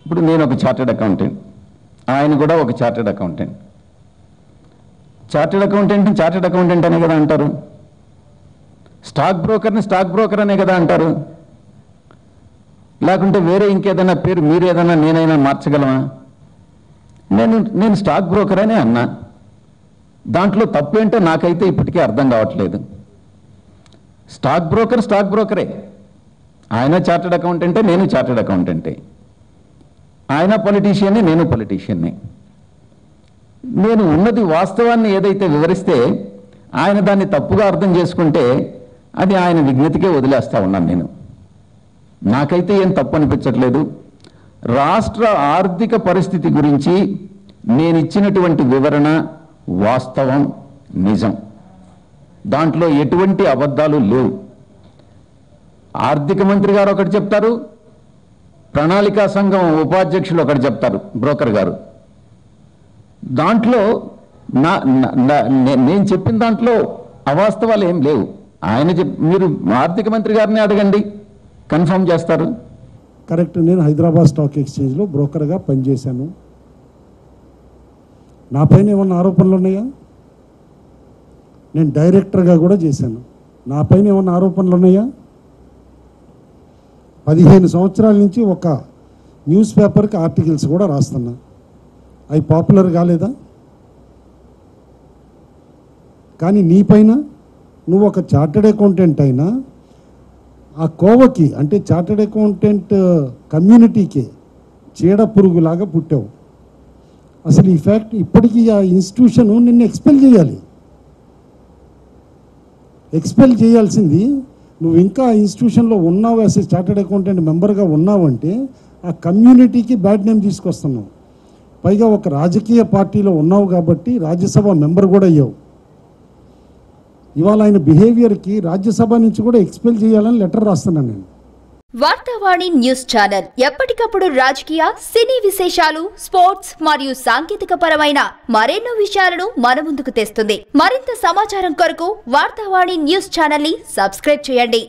ఇప్పుడు నేను ఒక చార్టెడ్ అకౌంటెంట్, ఆయన కూడా ఒక చార్టెడ్ అకౌంటెంట్. చార్టెడ్ అకౌంటెంట్ అనే కదా అంటారు. స్టాక్ బ్రోకర్ అనే కదా అంటారు. లేకుంటే వేరే ఇంకేదైనా పేరు మీరు ఏదైనా నేనైనా మార్చగలమా? నేను స్టాక్ బ్రోకర్ అనే అన్నా. దాంట్లో తప్పు ఏంటో నాకైతే ఇప్పటికీ అర్థం కావట్లేదు. స్టాక్ బ్రోకరే. ఆయన చార్టెడ్ అకౌంటెంటే, నేను చార్టెడ్ అకౌంటెంటే. ఆయన పొలిటీషియన్నే, నేను పొలిటీషియన్నే. నేను ఉన్నది వాస్తవాన్ని ఏదైతే వివరిస్తే ఆయన దాన్ని తప్పుగా అర్థం చేసుకుంటే అది ఆయన విజ్ఞతకే వదిలేస్తా ఉన్నాను. నాకైతే ఏం తప్పు అనిపించట్లేదు. రాష్ట్ర ఆర్థిక పరిస్థితి గురించి నేను ఇచ్చినటువంటి వివరణ వాస్తవం, నిజం. దాంట్లో ఎటువంటి అబద్ధాలు లేవు. ఆర్థిక మంత్రి గారు ఒకటి చెప్తారు, ప్రణాళికా సంఘం ఉపాధ్యక్షులు ఒకటి చెప్తారు, బ్రోకర్ గారు. దాంట్లో నేను చెప్పిన దాంట్లో అవాస్తవాలు ఏం లేవు. మీరు ఆర్థిక మంత్రి గారిని అడగండి, కన్ఫర్మ్ చేస్తారు. కరెక్ట్. నేను హైదరాబాద్ స్టాక్ ఎక్స్చేంజ్లో బ్రోకర్గా పనిచేశాను. నా పైన ఏమన్నా ఆరోపణలు ఉన్నాయా? నేను డైరెక్టర్గా కూడా చేశాను. నా పైన ఏమన్నా ఆరోపణలు ఉన్నాయా? 15 సంవత్సరాల నుంచి ఒక న్యూస్ పేపర్కి ఆర్టికల్స్ కూడా రాస్తున్నా. అవి పాపులర్ కాలేదా? కానీ నీ పైన నువ్వు ఒక చార్టెడ్ అకౌంటెంట్ అయినా ఆ కోవకి, అంటే చార్టెడ్ అకౌంటెంట్ కమ్యూనిటీకి చీడ పురుగులాగా పుట్టావు. అసలు ఈ ఫ్యాక్ట్ ఇప్పటికీ ఆ ఇన్స్టిట్యూషన్ నిన్ను ఎక్స్పెల్ చేయాల్సింది. నువ్వు ఇంకా ఆ ఇన్స్టిట్యూషన్లో ఉన్నావు, అసలు చార్టెడ్ అకౌంటెంట్ మెంబర్గా ఉన్నావు అంటే ఆ కమ్యూనిటీకి బ్యాడ్ నేమ్ తీసుకొస్తున్నావు. పైగా ఒక రాజకీయ పార్టీలో ఉన్నావు కాబట్టి రాజ్యసభ మెంబర్ కూడా అయ్యావు. ఇవాళ ఆయన బిహేవియర్కి రాజ్యసభ నుంచి కూడా ఎక్స్పెల్ చేయాలని లెటర్ రాస్తున్నాను నేను. వార్తావాణి న్యూస్ ఛానల్ ఎప్పటికప్పుడు రాజకీయ, సినీ విశేషాలు, స్పోర్ట్స్ మరియు సాంకేతిక పరమైన మరెన్నో విషయాలను మన ముందుకు తెస్తుంది. మరింత సమాచారం కొరకు వార్తావాణి న్యూస్ ఛానల్ ని సబ్స్క్రైబ్ చేయండి.